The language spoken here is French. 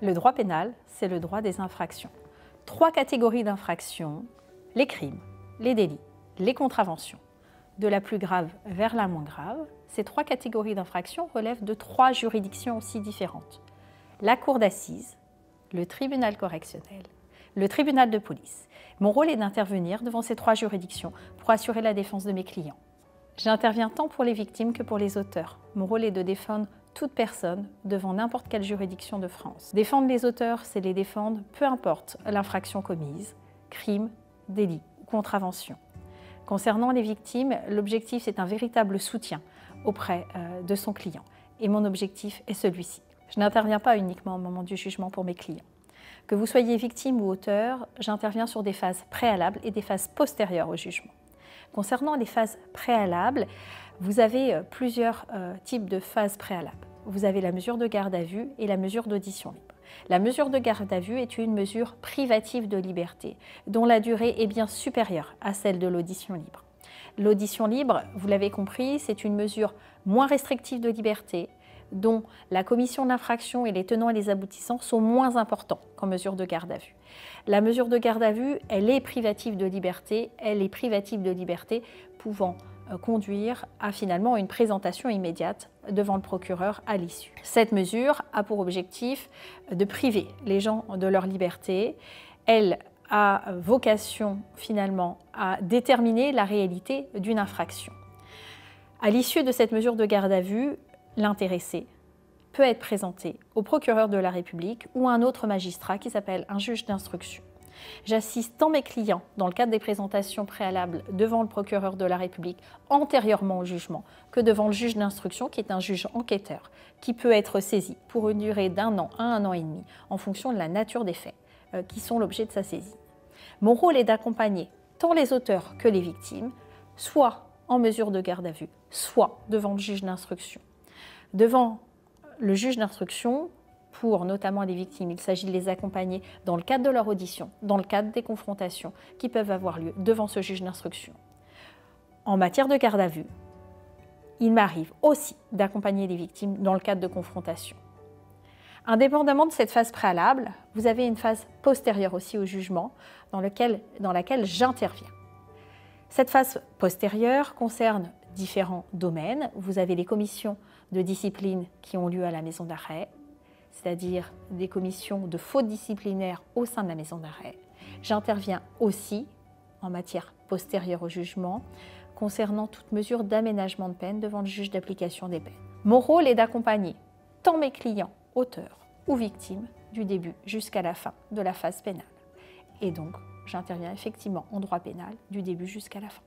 Le droit pénal, c'est le droit des infractions. 3 catégories d'infractions, les crimes, les délits, les contraventions. De la plus grave vers la moins grave, ces 3 catégories d'infractions relèvent de 3 juridictions aussi différentes. La cour d'assises, le tribunal correctionnel, le tribunal de police. Mon rôle est d'intervenir devant ces 3 juridictions pour assurer la défense de mes clients. J'interviens tant pour les victimes que pour les auteurs. Mon rôle est de défendre toute personne devant n'importe quelle juridiction de France. Défendre les auteurs, c'est les défendre peu importe l'infraction commise, crime, délit ou contravention. Concernant les victimes, l'objectif c'est un véritable soutien auprès de son client. Et mon objectif est celui-ci. Je n'interviens pas uniquement au moment du jugement pour mes clients. Que vous soyez victime ou auteur, j'interviens sur des phases préalables et des phases postérieures au jugement. Concernant les phases préalables, vous avez plusieurs types de phases préalables. Vous avez la mesure de garde à vue et la mesure d'audition libre. La mesure de garde à vue est une mesure privative de liberté, dont la durée est bien supérieure à celle de l'audition libre. L'audition libre, vous l'avez compris, c'est une mesure moins restrictive de liberté, dont la commission d'infraction et les tenants et les aboutissants sont moins importants qu'en mesure de garde à vue. La mesure de garde à vue, elle est privative de liberté pouvant conduire à finalement une présentation immédiate devant le procureur à l'issue. Cette mesure a pour objectif de priver les gens de leur liberté. Elle a vocation finalement à déterminer la réalité d'une infraction. À l'issue de cette mesure de garde à vue, l'intéressé peut être présenté au procureur de la République ou à un autre magistrat qui s'appelle un juge d'instruction. J'assiste tant mes clients dans le cadre des présentations préalables devant le procureur de la République antérieurement au jugement que devant le juge d'instruction qui est un juge enquêteur qui peut être saisi pour une durée d'1 an à 1 an et demi en fonction de la nature des faits qui sont l'objet de sa saisie. Mon rôle est d'accompagner tant les auteurs que les victimes, soit en mesure de garde à vue, soit devant le juge d'instruction. Devant le juge d'instruction, pour notamment les victimes, il s'agit de les accompagner dans le cadre de leur audition, dans le cadre des confrontations qui peuvent avoir lieu devant ce juge d'instruction. En matière de garde à vue, il m'arrive aussi d'accompagner les victimes dans le cadre de confrontation. Indépendamment de cette phase préalable, vous avez une phase postérieure aussi au jugement dans laquelle j'interviens. Cette phase postérieure concerne différents domaines. Vous avez les commissions de discipline qui ont lieu à la maison d'arrêt, c'est-à-dire des commissions de fautes disciplinaires au sein de la maison d'arrêt. J'interviens aussi en matière postérieure au jugement concernant toute mesure d'aménagement de peine devant le juge d'application des peines. Mon rôle est d'accompagner tant mes clients, auteurs ou victimes, du début jusqu'à la fin de la phase pénale. Et donc, j'interviens effectivement en droit pénal du début jusqu'à la fin.